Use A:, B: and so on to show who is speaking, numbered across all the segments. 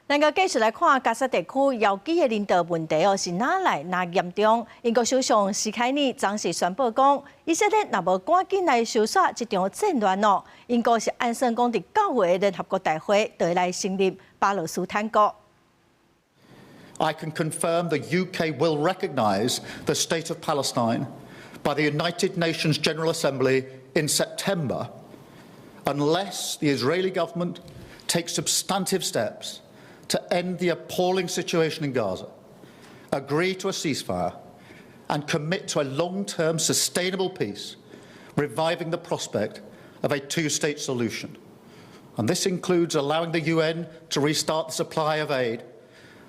A: 咱个继续来看加沙地区枵饥的人道问题是哪来那严重？英国首相史凯尼昨时宣布讲，以色列若无赶紧来收煞这场战乱英国是按算讲伫9月的联合国大会就会来成立巴勒斯坦国。
B: I can confirm the UK will recognise the state of Palestine by the United Nations General Assembly in September, unless the Israeli government takes substantive steps to end the appalling situation in Gaza, agree to a ceasefire, and commit to a long-term sustainable peace, reviving the prospect of a two-state solution. And this includes allowing the UN to restart the supply of aid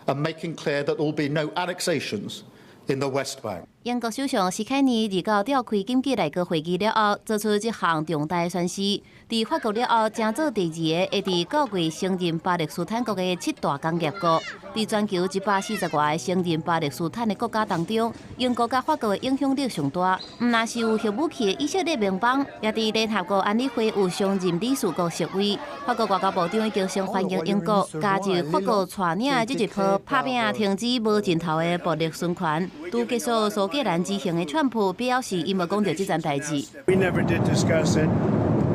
B: and making clear that there will be no annexations in the West Bank.
C: 英国首相史凯尼29召开紧急内阁会议了后，做出这项重大宣示。伫法国了后，正做第2个会伫9月承认巴勒斯坦国的7大工业国。伫全球140外个承认巴勒斯坦的国家当中，英国甲法国的影响力上大。毋但是有核武器的以色列盟邦，也伫联合国安理会有常任理事国席位。法国外交部长已经先欢迎英国加入法国带领的这一波拍拼停止无尽头的暴力宣传。拄结束苏格兰之行的川普表示，伊无讲到这件代志。
D: We never did discuss it,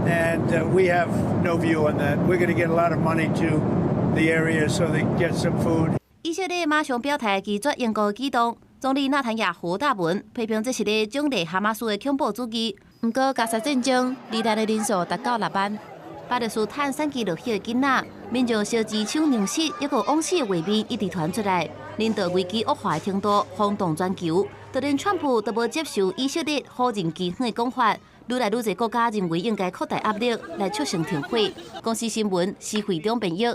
D: and we have no view on that. We're going to get a lot of money to the area so they get some food.
C: 以色列马上表态拒绝英国举动，总理纳坦雅胡大文批评这是咧奖励哈马斯的恐怖主义。不过，加沙战争罹难的人数达到6万，巴勒斯坦散居落血的囡仔，民众烧钱抢粮食，抑个往事的画面一直传出来，人道危机恶化的程度轰动全球。 就连川普都无接受以色列好人基远的讲法，愈来愈多国家认为应该扩大压力来促成停火。公司新闻是会长编译。